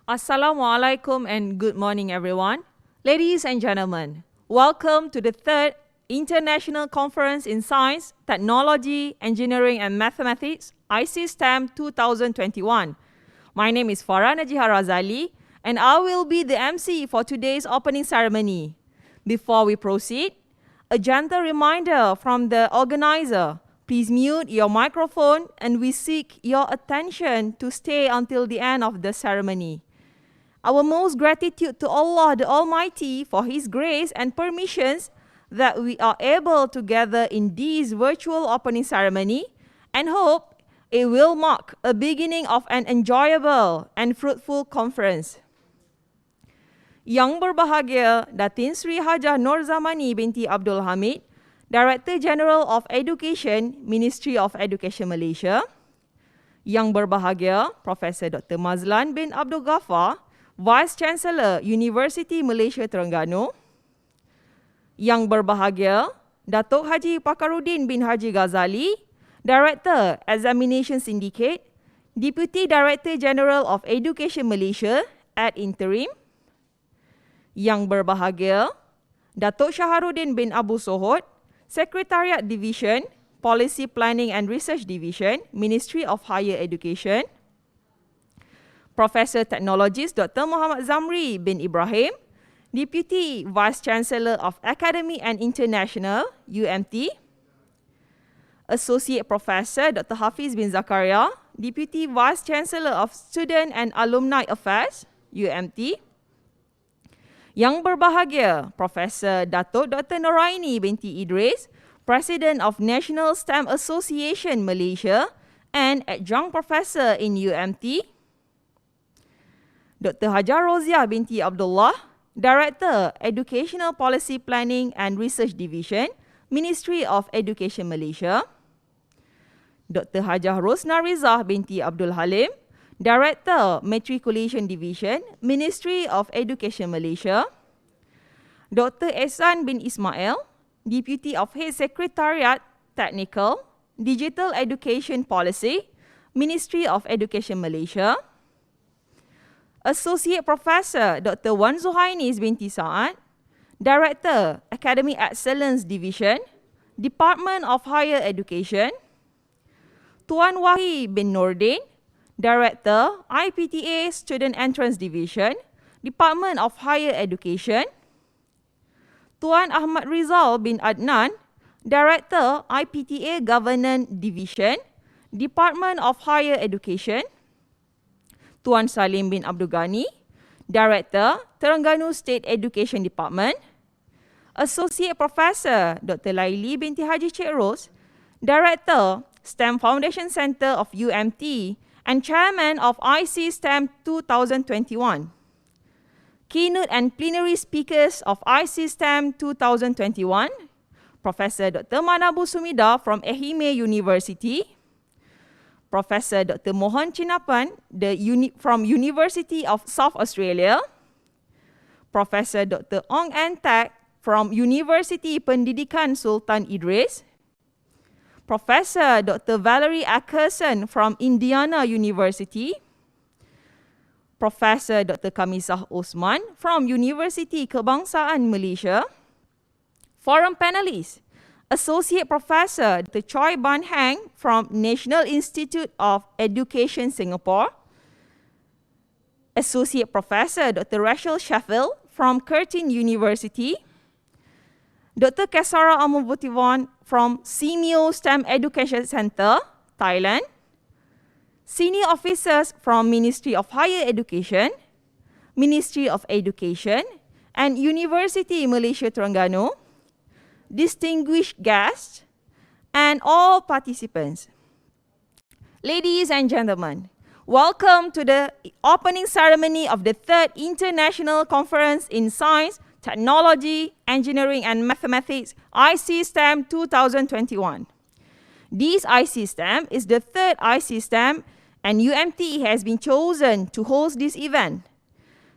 Assalamualaikum and good morning everyone. Ladies and gentlemen, welcome to the third International Conference in Science, Technology, Engineering and Mathematics, ICSTEM 2021. My name is Farah Najihah Razali and I will be the MC for today's opening ceremony. Before we proceed, a gentle reminder from the organizer. Please mute your microphone and we seek your attention to stay until the end of the ceremony. Our most gratitude to Allah the Almighty for His grace and permissions that we are able to gather in this virtual opening ceremony and hope it will mark a beginning of an enjoyable and fruitful conference. Yang berbahagia Datin Sri Hajah Nur Zamani binti Abdol Hamid, Director General of Education, Ministry of Education Malaysia. Yang berbahagia Professor Dr. Mazlan bin Abdul Ghaffar, Vice Chancellor, Universiti Malaysia Terengganu. Yang berbahagia Datuk Haji Pakarudin bin Haji Ghazali, Director Examination Syndicate, Deputy Director General of Education Malaysia ad interim. Yang berbahagia Datuk Syaharuddin bin Abu Sohod, Secretariat Division, Policy Planning and Research Division, Ministry of Higher Education. Professor Technologist Dr. Muhammad Zamri bin Ibrahim, Deputy Vice Chancellor of Academy and International, UMT. Associate Professor Dr. Hafiz bin Zakaria, Deputy Vice Chancellor of Student and Alumni Affairs, UMT. Yang berbahagia Professor Datuk Dr. Noraini binti Idris, President of National STEM Association Malaysia and Adjunct Professor in UMT. Dr. Hajah Roziah binti Abdullah, Director Educational Policy Planning and Research Division, Ministry of Education Malaysia. Dr. Hajah Rosna Rizah binti Abdul Halim, Director Matriculation Division, Ministry of Education Malaysia. Dr. Ehsan bin Ismail, Deputy of Head Secretariat Technical, Digital Education Policy, Ministry of Education Malaysia. Associate Professor Dr. Wan Zuhainis binti Saad, Director Academic Excellence Division, Department of Higher Education. Tuan Wahi bin Nordin, Director IPTA Student Entrance Division, Department of Higher Education. Tuan Ahmad Rizal bin Adnan, Director IPTA Governance Division, Department of Higher Education. Tuan Salim bin Abdul Ghani, Director Terengganu State Education Department. Associate Professor Dr. Laili binti Haji Cik Ros, Director STEM Foundation Center of UMT and Chairman of ICSTEM 2021. Keynote and plenary speakers of ICSTEM 2021, Professor Dr. Manabu Sumida from Ehime University, Professor Dr. Mohan Chinapan from University of South Australia, Professor Dr. Ong An Tak from Universiti Pendidikan Sultan Idris, Professor Dr. Valerie Ackerson from Indiana University, Professor Dr. Kamisah Osman from Universiti Kebangsaan Malaysia. Forum panelists, Associate Professor Dr. Choi Ban Hang from National Institute of Education Singapore, Associate Professor Dr. Rachel Sheffield from Curtin University, Dr. Kesara Amubutiwan from Simeo STEM Education Center, Thailand, senior officers from Ministry of Higher Education, Ministry of Education, and Universiti Malaysia Terengganu, distinguished guests, and all participants. Ladies and gentlemen, welcome to the opening ceremony of the third International Conference in Science, Technology, Engineering and Mathematics, ICSTEM 2021. This ICSTEM is the third ICSTEM and UMT has been chosen to host this event.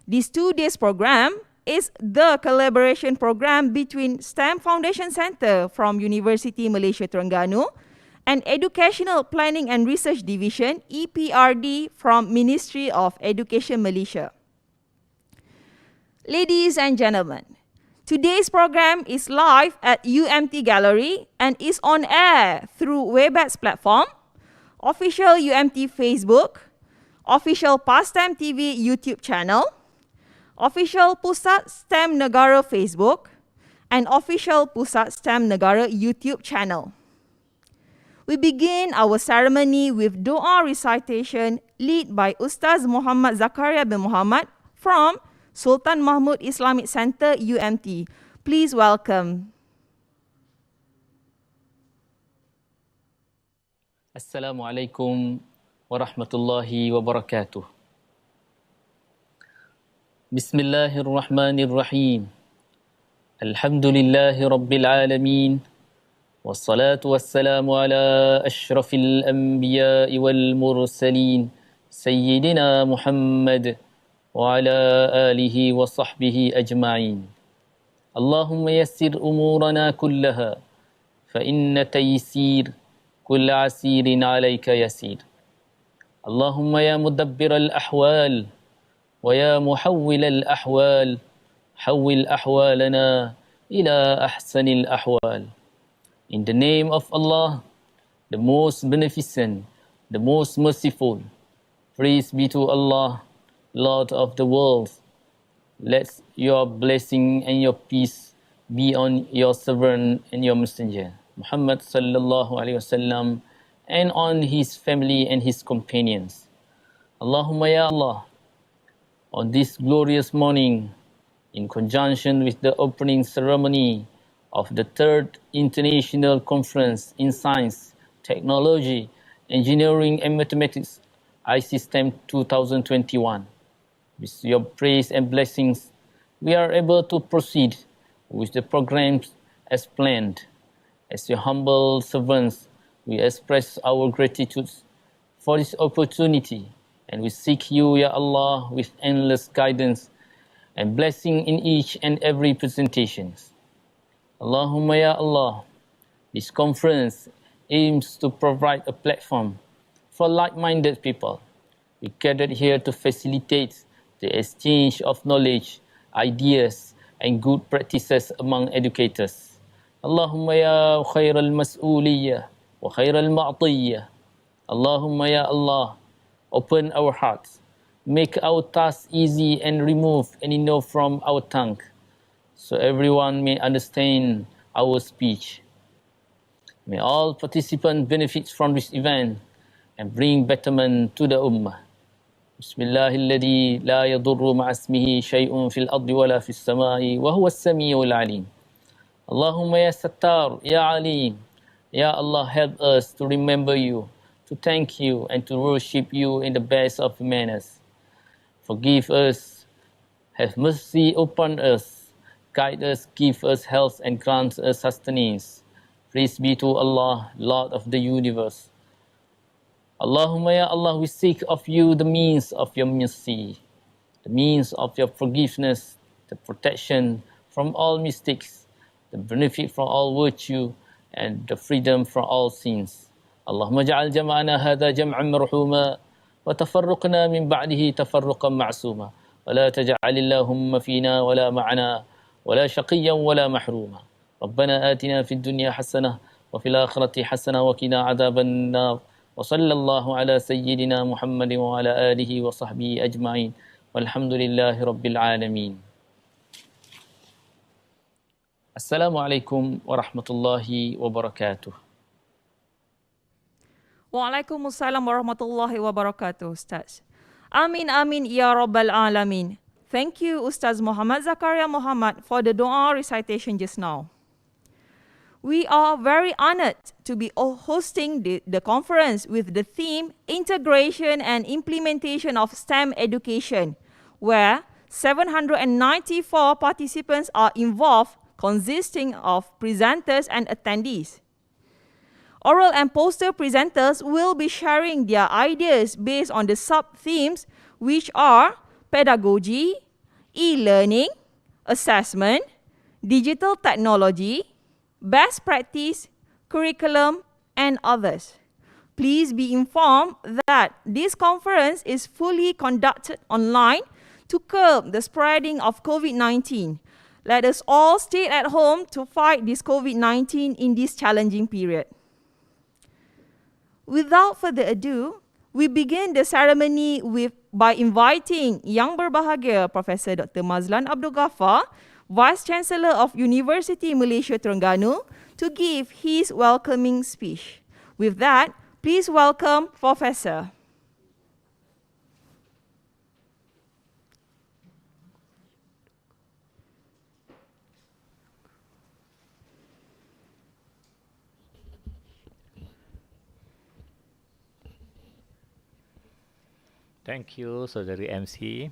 This 2 days program is the collaboration program between STEM Foundation Center from Universiti Malaysia Terengganu and Educational Planning and Research Division, EPRD, from Ministry of Education Malaysia. Ladies and gentlemen, today's program is live at UMT Gallery and is on air through YBhg platform, official UMT Facebook, official PASTEM TV YouTube channel, official Pusat STEM Negara Facebook, and official Pusat STEM Negara YouTube channel. We begin our ceremony with doa recitation led by Ustaz Muhammad Zakaria bin Muhammad from Sultan Mahmud Islamic Center, UMT. Please welcome. Assalamualaikum warahmatullahi wabarakatuh. Bismillahirrahmanirrahim. Alhamdulillahi rabbil alamin. Wassalatu wassalamu ala ashrafil anbiya'i wal mursalin. Sayyidina Muhammad wa ala alihi wa sahbihi ajma'in. Allahumma yassir umurana kullaha. Fa inna taysir kulla asirin alayka yasir. Allahumma ya mudabbir al-ahwal. ويا محول الأحوال حول أحوالنا إلى أحسن الأحوال. In the name of Allah, the most beneficent, the most merciful. Praise be to Allah, Lord of the worlds. Let your blessing and your peace be on your servant and your messenger, Muhammad sallallahu alaihi wasallam, and on his family and his companions. Allahumma ya Allah, on this glorious morning, in conjunction with the opening ceremony of the Third International Conference in Science, Technology, Engineering and Mathematics, ICSTEM 2021. With your praise and blessings, we are able to proceed with the programs as planned. As your humble servants, we express our gratitude for this opportunity, and we seek you, Ya Allah, with endless guidance and blessing in each and every presentation. Allahumma Ya Allah, this conference aims to provide a platform for like-minded people. We gathered here to facilitate the exchange of knowledge, ideas, and good practices among educators. Allahumma Ya khair al-mas'uliyah wa khair al-ma'tiyah. Allahumma Ya Allah, open our hearts, make our task easy and remove any no from our tongue, so everyone may understand our speech. May all participants benefit from this event and bring betterment to the ummah. Bismillahilladzi la yadurru ma'asmihi shay'un fil ardi wala fis samai wa huwa as-sami'ul alim. Allahumma ya Sattar, ya Alim, Ya Allah, help us to remember you, to thank you and to worship you in the best of manners. Forgive us, have mercy upon us, guide us, give us health and grant us sustenance. Praise be to Allah, Lord of the universe. Allahumma ya Allah, we seek of you the means of your mercy, the means of your forgiveness, the protection from all mistakes, the benefit from all virtue, and the freedom from all sins. اللهم اجعل جمعنا هذا جمعا مرحوما وتفرقنا من بعده تفرقا معصوما ولا تجعل اللهم فينا ولا معنا ولا شقيا ولا محروما. ربنا آتنا في الدنيا حسنة وفي الآخرة حسنة وقنا عذاب النار وصلى الله على سيدنا محمد وعلى آله وصحبه أجمعين والحمد لله رب العالمين. السلام عليكم ورحمة الله وبركاته. Waalaikumsalam warahmatullahi wabarakatuh, Ustaz. Amin amin ya rabbal alamin. Thank you, Ustaz Muhammad Zakaria Muhammad, for the dua recitation just now. We are very honored to be hosting the conference with the theme Integration and Implementation of STEM Education, where 794 participants are involved, consisting of presenters and attendees. Oral and poster presenters will be sharing their ideas based on the sub-themes, which are pedagogy, e-learning, assessment, digital technology, best practice, curriculum, and others. Please be informed that this conference is fully conducted online to curb the spreading of COVID-19. Let us all stay at home to fight this COVID-19 in this challenging period. Without further ado, we begin the ceremony by inviting Yang Berbahagia Professor Dr. Mazlan Abdul Ghaffar, Vice Chancellor of Universiti Malaysia Terengganu, to give his welcoming speech. With that, please welcome Professor. Thank you, Saudari MC.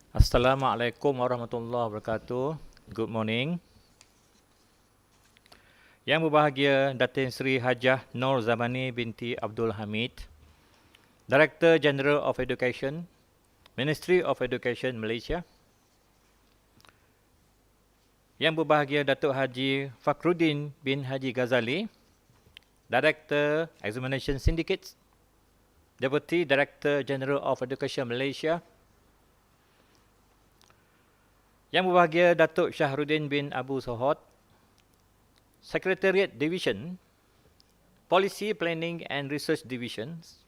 Assalamualaikum warahmatullahi wabarakatuh. Good morning. Yang berbahagia Datin Sri Hajah Nur Zamani binti Abdul Hamid, Director General of Education, Ministry of Education Malaysia. Yang berbahagia Datuk Haji Fakhruddin bin Haji Ghazali, Director Examination Syndicates, Deputy Director General of Education Malaysia. Yang berbahagia Datuk Shahruddin bin Abu Sohod, Secretariat Division, Policy Planning and Research Divisions,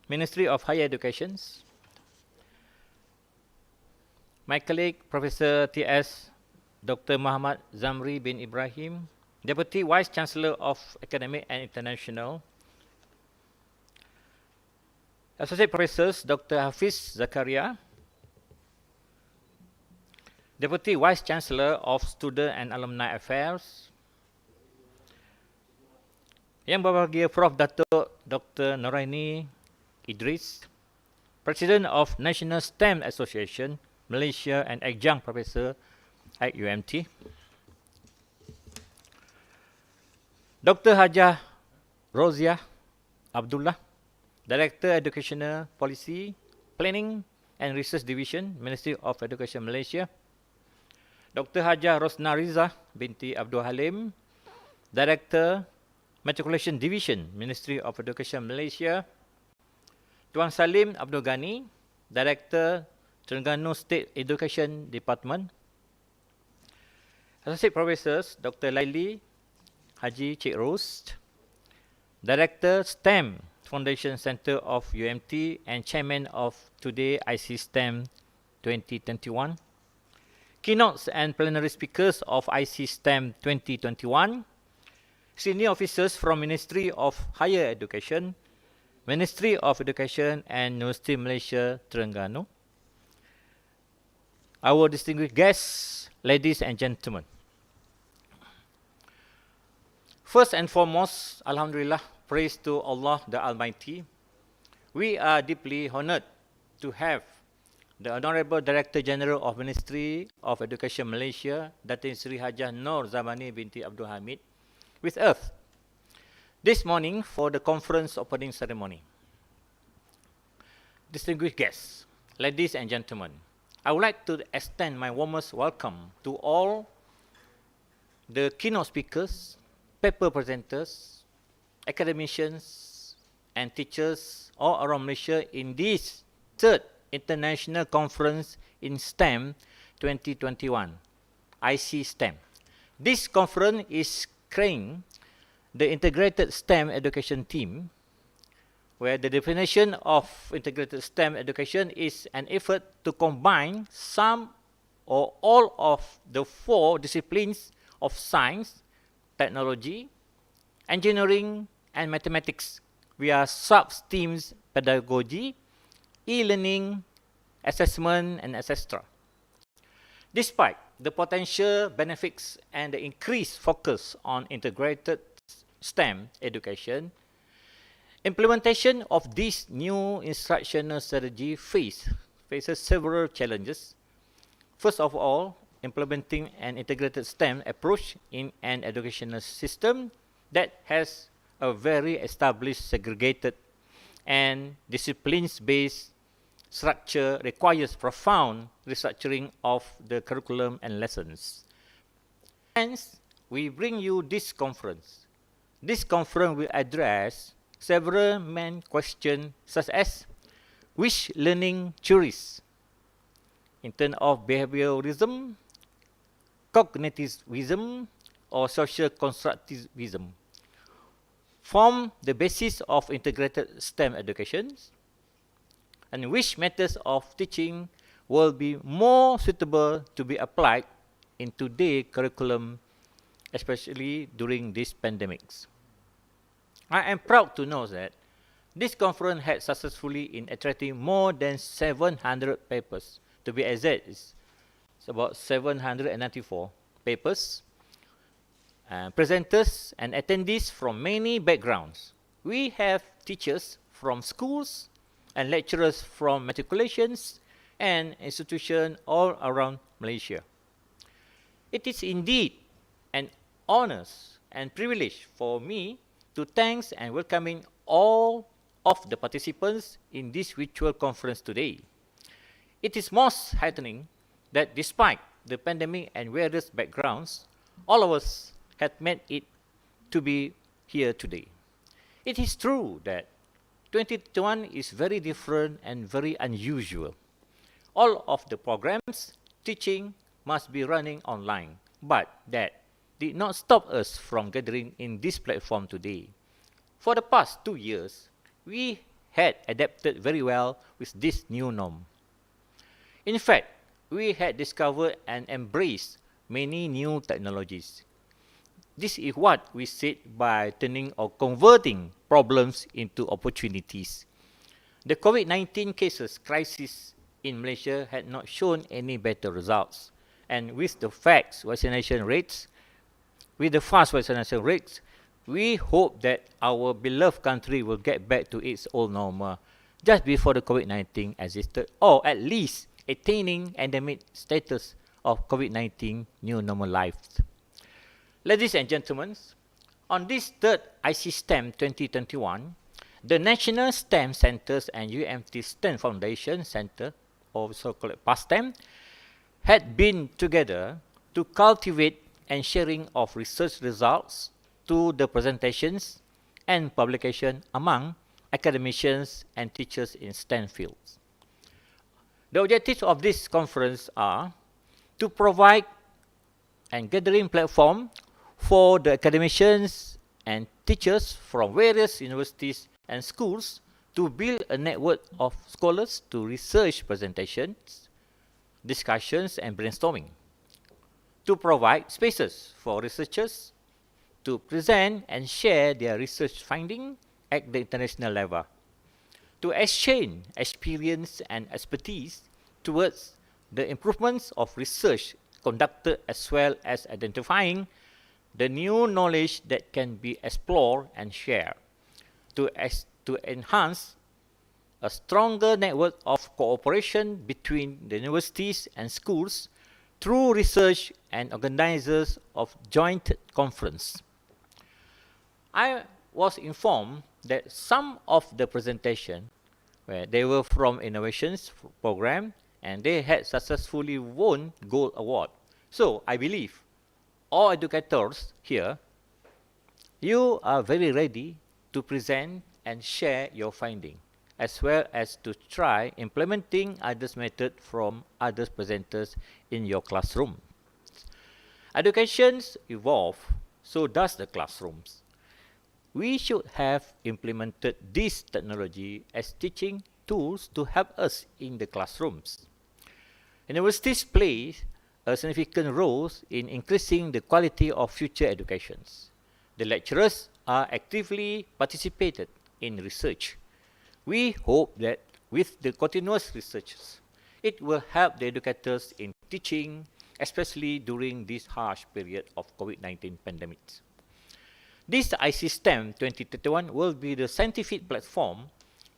Ministry of Higher Education. My colleague Professor T.S. Dr. Muhammad Zamri bin Ibrahim, Deputy Vice Chancellor of Academic and International. Associate Professors Dr. Hafiz Zakaria, Deputy Vice Chancellor of Student and Alumni Affairs. Yang berbahagia Prof. Datuk Dr. Noraini Idris, President of National STEM Association Malaysia and Adjunct Professor at UMT. Dr. Hajah Roziah Abdullah, Director Educational Policy, Planning and Research Division, Ministry of Education Malaysia. Dr. Hajah Rosna Riza binti Abdul Halim, Director Matriculation Division, Ministry of Education Malaysia. Tuan Salim Abdul Ghani, Director Terengganu State Education Department. Associate Professors Dr. Laili Haji Cik Ros, Director STEM Foundation Center of UMT and Chairman of Today ICSTEM 2021. Keynotes and plenary speakers of ICSTEM 2021. Senior officers from Ministry of Higher Education, Ministry of Education and Universiti Malaysia Terengganu. Our distinguished guests, ladies and gentlemen. First and foremost, Alhamdulillah, praise to Allah the Almighty. We are deeply honored to have the Honorable Director General of Ministry of Education Malaysia, Datin Sri Hajah Nur Zamani binti Abdul Hamid, with us this morning for the conference opening ceremony. Distinguished guests, ladies and gentlemen, I would like to extend my warmest welcome to all the keynote speakers, paper presenters, academicians, and teachers all around Malaysia in this third International Conference in STEM 2021, ICSTEM. This conference is creating the Integrated STEM Education Team, where the definition of Integrated STEM Education is an effort to combine some or all of the 4 disciplines of science, technology, engineering, and mathematics via sub-STEAMs pedagogy, e-learning, assessment, and etc. Despite the potential benefits and the increased focus on integrated STEM education, implementation of this new instructional strategy faces several challenges. First of all, implementing an integrated STEM approach in an educational system that has a very established segregated and disciplines-based structure requires profound restructuring of the curriculum and lessons. Hence, we bring you this conference. This conference will address several main questions such as which learning theories in terms of behaviorism, cognitivism, or social constructivism form the basis of integrated STEM education, and which methods of teaching will be more suitable to be applied in today's curriculum, especially during these pandemics. I am proud to know that this conference had successfully in attracting more than 700 papers. To be exact, it's about 794 papers, presenters and attendees from many backgrounds. We have teachers from schools and lecturers from matriculations and institutions all around Malaysia. It is indeed an honor and privilege for me to thank and welcoming all of the participants in this virtual conference today. It is most heartening that despite the pandemic and various backgrounds, all of us have made it to be here today. It is true that 2021 is very different and very unusual. All of the programs teaching must be running online, but that did not stop us from gathering in this platform today. For the past 2 years, we had adapted very well with this new norm. In fact, we had discovered and embraced many new technologies. This is what we said by turning or converting problems into opportunities. The COVID-19 cases crisis in Malaysia had not shown any better results. And with the fast vaccination rates, we hope that our beloved country will get back to its old normal just before the COVID-19 existed, or at least attaining endemic status of COVID-19 new normal life. Ladies and gentlemen, on this third ICSTEM 2021, the National STEM Centers and UMT STEM Foundation Center, or so-called FASc, had been together to cultivate and sharing of research results to the presentations and publication among academicians and teachers in STEM fields. The objectives of this conference are to provide and gathering platform for the academicians and teachers from various universities and schools to build a network of scholars to research presentations, discussions, and brainstorming, to provide spaces for researchers to present and share their research findings at the international level, to exchange experience and expertise towards the improvements of research conducted, as well as identifying the new knowledge that can be explored and shared, to enhance a stronger network of cooperation between the universities and schools through research and organizers of joint conference. I was informed that some of the presentation, where they were from innovations program, and they had successfully won gold award. So I believe all educators here, you are very ready to present and share your finding, as well as to try implementing others' method from other presenters in your classroom. Educations evolve, so does the classrooms. We should have implemented this technology as teaching tools to help us in the classrooms. Universities play a significant role in increasing the quality of future educations. The lecturers are actively participated in research. We hope that with the continuous research, it will help the educators in teaching, especially during this harsh period of COVID-19 pandemic. This ICSTEM 2021 will be the scientific platform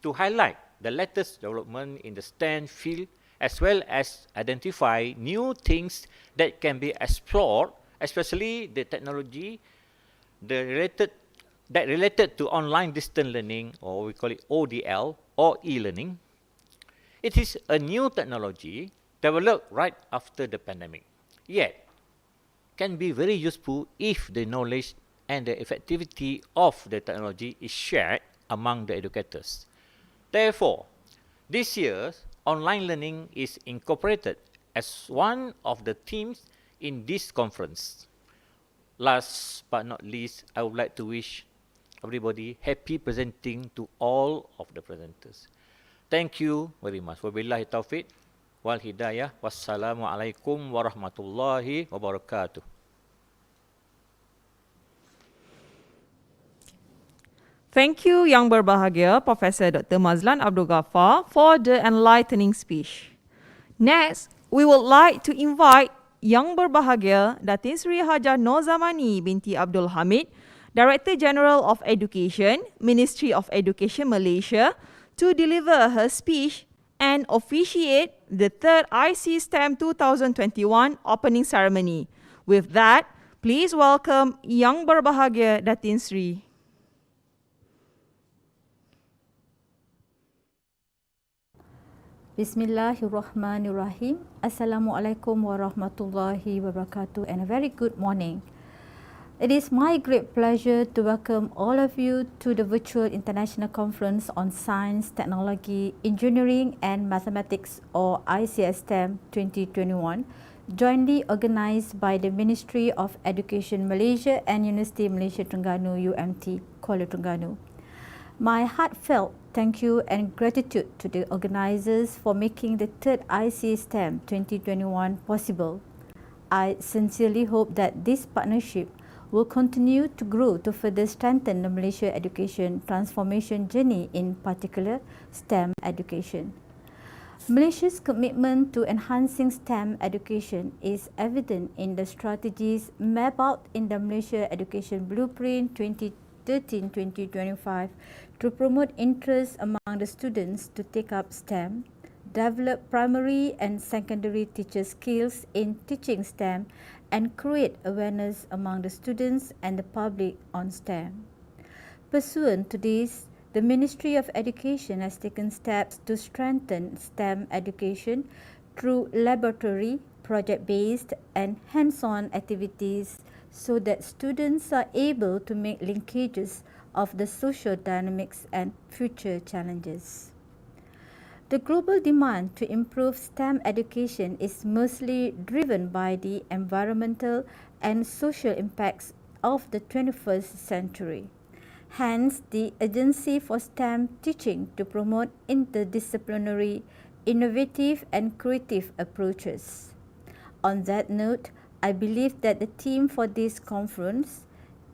to highlight the latest development in the STEM field, as well as identify new things that can be explored, especially the technology related to online distance learning, or we call it ODL, or e-learning. It is a new technology developed right after the pandemic, yet can be very useful if the knowledge and the effectivity of the technology is shared among the educators. Therefore, this year, online learning is incorporated as one of the themes in this conference. Last but not least, I would like to wish everybody happy presenting to all of the presenters. Thank you very much. Wabillahi taufiq wal hidayah. Wassalamualaikum warahmatullahi wabarakatuh. Thank you, Yang Berbahagia, Professor Dr. Mazlan Abdul Ghaffar, for the enlightening speech. Next, we would like to invite Yang Berbahagia Datin Sri Hajah Zamani binti Abdul Hamid, Director General of Education, Ministry of Education Malaysia, to deliver her speech and officiate the third ICSTEM 2021 opening ceremony. With that, please welcome Yang Berbahagia Datin Sri. Bismillahirrahmanirrahim. Assalamualaikum warahmatullahi wabarakatuh and a very good morning. It is my great pleasure to welcome all of you to the virtual international conference on science, technology, engineering and mathematics, or ICSTEM 2021, jointly organized by the Ministry of Education Malaysia and Universiti Malaysia Terengganu UMT, Kuala Terengganu. My heartfelt thank you and gratitude to the organizers for making the third ICSTEM 2021 possible. I sincerely hope that this partnership will continue to grow to further strengthen the Malaysia education transformation journey, in particular STEM education. Malaysia's commitment to enhancing STEM education is evident in the strategies mapped out in the Malaysia Education Blueprint 2013-2025 to promote interest among the students to take up STEM, develop primary and secondary teacher skills in teaching STEM, and create awareness among the students and the public on STEM. Pursuant to this, the Ministry of Education has taken steps to strengthen STEM education through laboratory, project-based, and hands-on activities so that students are able to make linkages of the social dynamics and future challenges. The global demand to improve STEM education is mostly driven by the environmental and social impacts of the 21st century. Hence, the urgency for STEM teaching to promote interdisciplinary, innovative and creative approaches. On that note, I believe that the theme for this conference,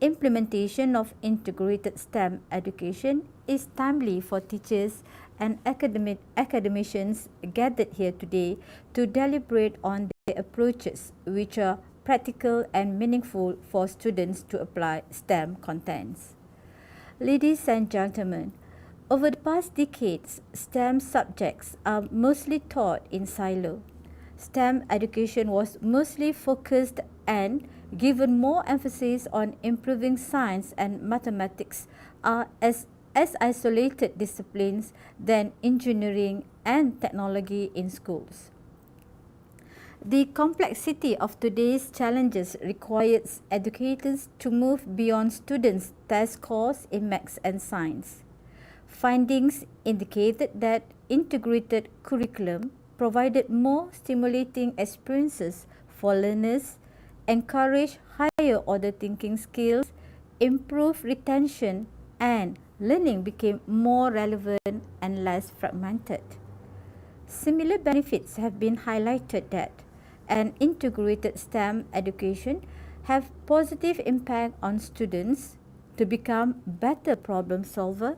implementation of integrated STEM education, is timely for teachers and academicians gathered here today to deliberate on the approaches which are practical and meaningful for students to apply STEM contents. Ladies and gentlemen, over the past decades, STEM subjects are mostly taught in silo. STEM education was mostly focused and given more emphasis on improving science and mathematics as isolated disciplines than engineering and technology in schools. The complexity of today's challenges requires educators to move beyond students' test scores in maths and science. Findings indicated that integrated curriculum provided more stimulating experiences for learners, encouraged higher order thinking skills, improved retention, and learning became more relevant and less fragmented. Similar benefits have been highlighted that an integrated STEM education have positive impact on students to become better problem solvers,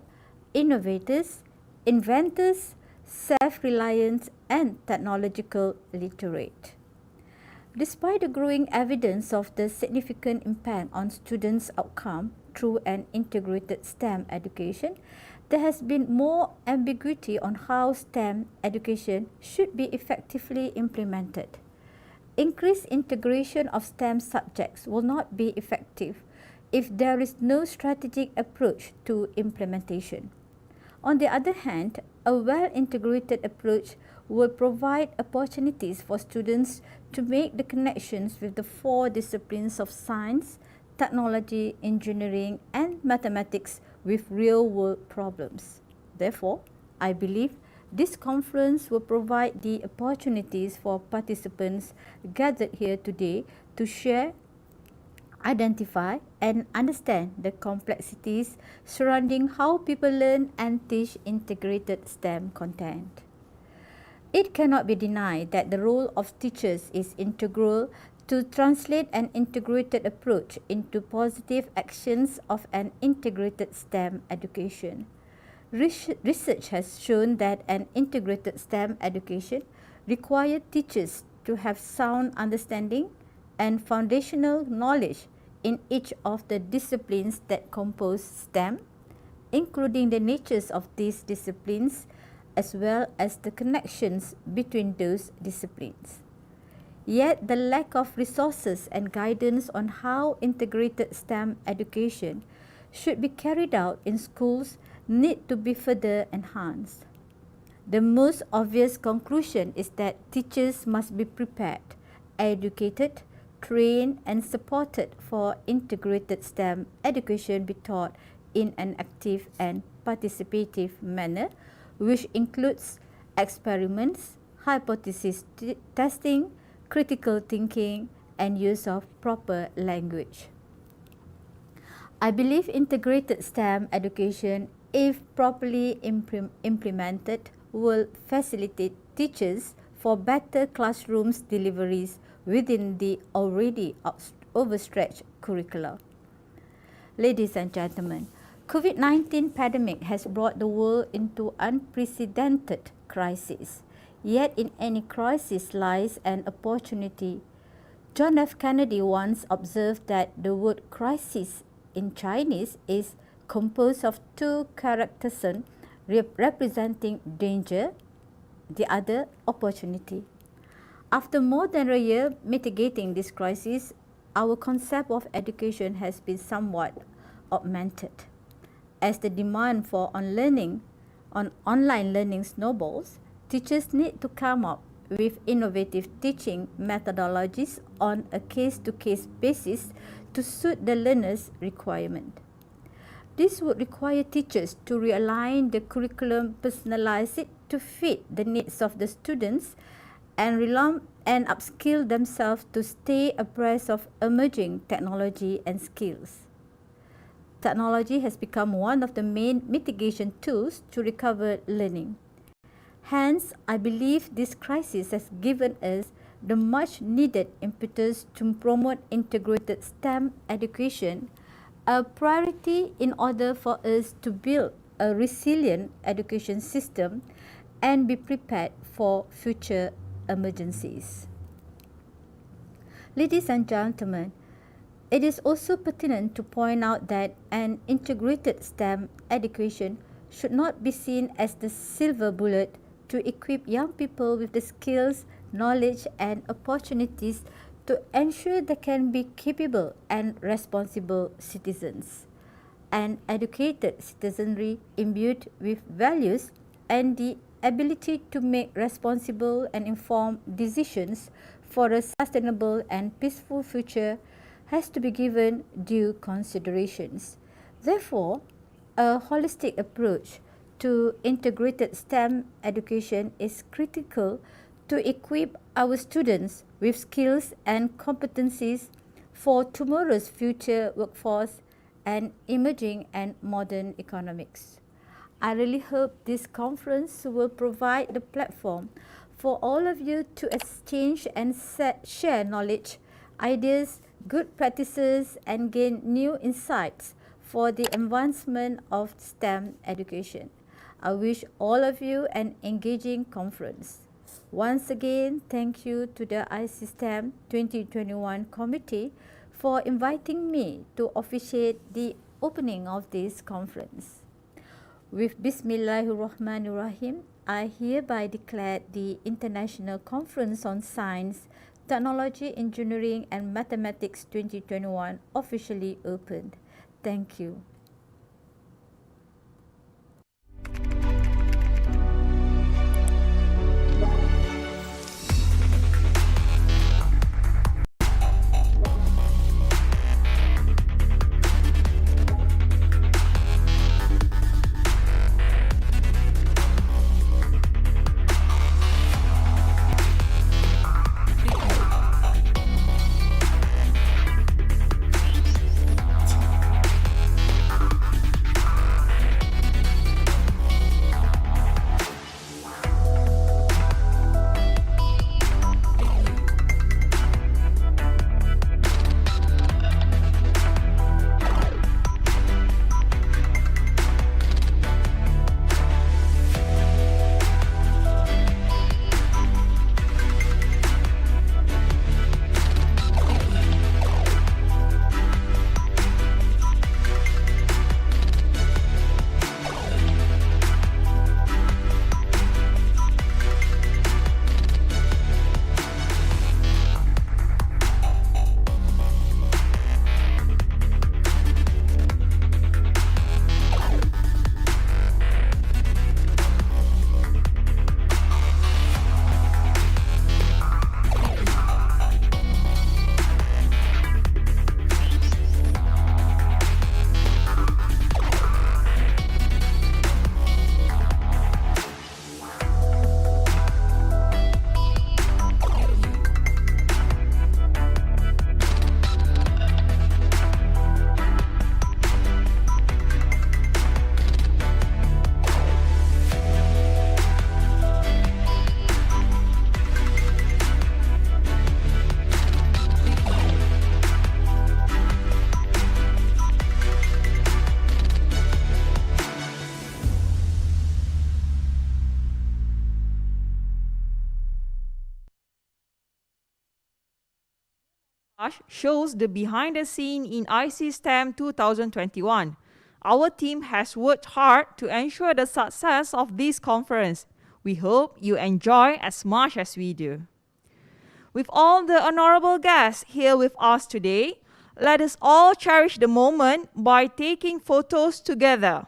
innovators, inventors, self-reliant, and technological literate. Despite the growing evidence of the significant impact on students' outcome through an integrated STEM education, there has been more ambiguity on how STEM education should be effectively implemented. Increased integration of STEM subjects will not be effective if there is no strategic approach to implementation. On the other hand, a well-integrated approach will provide opportunities for students to make the connections with the four disciplines of science, technology, engineering, and mathematics with real-world problems. Therefore, I believe this conference will provide the opportunities for participants gathered here today to share, identify, and understand the complexities surrounding how people learn and teach integrated STEM content. It cannot be denied that the role of teachers is integral to translate an integrated approach into positive actions of an integrated STEM education. Research has shown that an integrated STEM education requires teachers to have sound understanding and foundational knowledge in each of the disciplines that compose STEM, including the natures of these disciplines as well as the connections between those disciplines. Yet the lack of resources and guidance on how integrated STEM education should be carried out in schools need to be further enhanced. The most obvious conclusion is that teachers must be prepared, educated, trained, and supported for integrated STEM education be taught in an active and participative manner, which includes experiments, hypothesis testing, critical thinking, and use of proper language. I believe integrated STEM education, if properly implemented, will facilitate teachers for better classrooms deliveries within the already overstretched curricula. Ladies and gentlemen, COVID-19 pandemic has brought the world into unprecedented crisis. Yet in any crisis lies an opportunity. John F. Kennedy once observed that the word crisis in Chinese is composed of two characters representing danger, the other opportunity. After more than a year mitigating this crisis, our concept of education has been somewhat augmented. As the demand for online learning snowballs, teachers need to come up with innovative teaching methodologies on a case-to-case basis to suit the learner's requirement. This would require teachers to realign the curriculum, personalize it to fit the needs of the students, and upskill themselves to stay abreast of emerging technology and skills. Technology has become one of the main mitigation tools to recover learning. Hence, I believe this crisis has given us the much needed impetus to promote integrated STEM education, a priority in order for us to build a resilient education system and be prepared for future emergencies. Ladies and gentlemen, it is also pertinent to point out that an integrated STEM education should not be seen as the silver bullet to equip young people with the skills, knowledge, and opportunities to ensure they can be capable and responsible citizens. An educated citizenry imbued with values and the ability to make responsible and informed decisions for a sustainable and peaceful future has to be given due considerations. Therefore, a holistic approach to integrated STEM education is critical to equip our students with skills and competencies for tomorrow's future workforce and emerging and modern economics. I really hope this conference will provide the platform for all of you to exchange and share knowledge, ideas, good practices, and gain new insights for the advancement of STEM education. I wish all of you an engaging conference. Once again, thank you to the ICSTEM 2021 committee for inviting me to officiate the opening of this conference. With Bismillahirrahmanirrahim, I hereby declare the International Conference on Science, Technology, Engineering and Mathematics 2021 officially opened. Thank you. shows the behind the scene in ICSTEM 2021. Our team has worked hard to ensure the success of this conference. We hope you enjoy as much as we do. With all the honorable guests here with us today, let us all cherish the moment by taking photos together.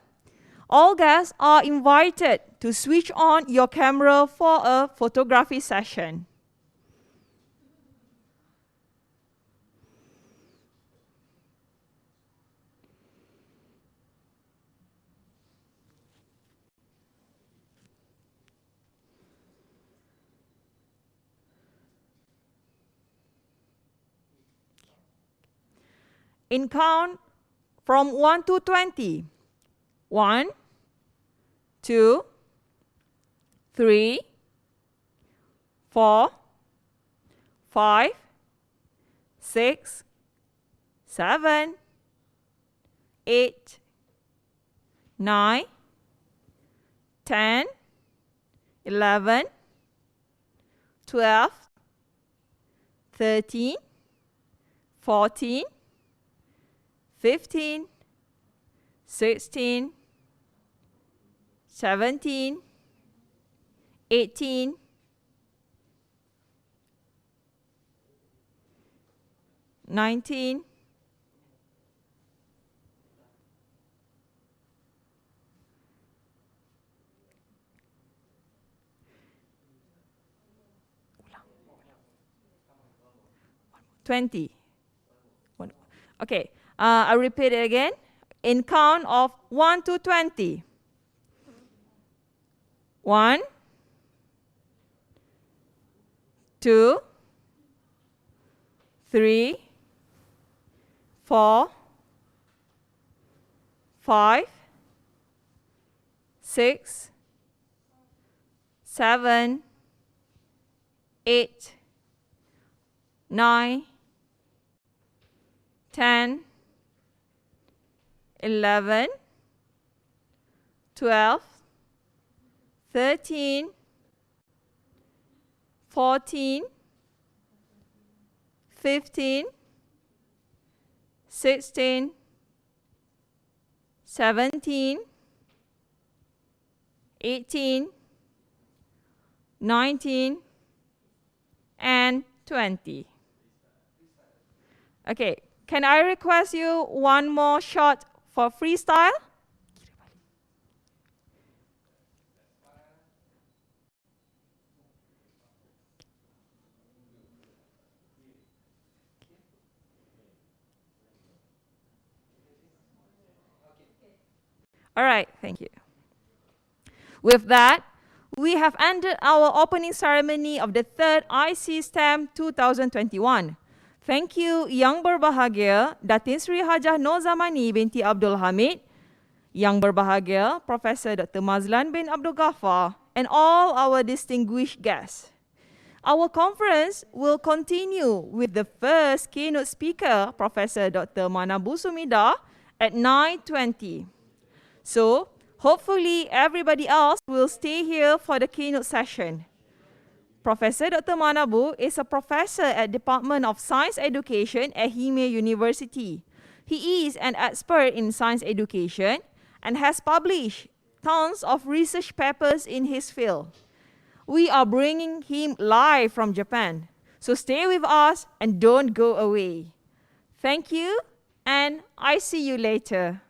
All guests are invited to switch on your camera for a photography session. In count from 1 to 20. 1, 2, 3, 4, 5, 6, 7, 8, 9, 10, 11, 12, 13, 14, 15, 16, 17, 18, 19, 20. Okay, I repeat it again. In count of 1 to 20. 1, 2, 3, 4, 5, 6, 7, 8, 9, 10, 11, 12, 13, 14, 15, 16, 17, 18, 19, and 20. Okay, can I request you one more shot for freestyle? All right, thank you. With that, we have ended our opening ceremony of the third ICSTEM 2021. Thank you Yang Berbahagia Datin Sri Hajah Zamani binti Abdul Hamid, Yang Berbahagia Professor Dr. Mazlan bin Abdul Ghaffar, and all our distinguished guests. Our conference will continue with the first keynote speaker, Professor Dr. Manabu Sumida, at 9:20. So, hopefully everybody else will stay here for the keynote session. Professor Dr. Manabu is a professor at Department of Science Education at Universiti. He is an expert in science education and has published tons of research papers in his field. We are bringing him live from Japan, so stay with us and don't go away. Thank you, and I see you later.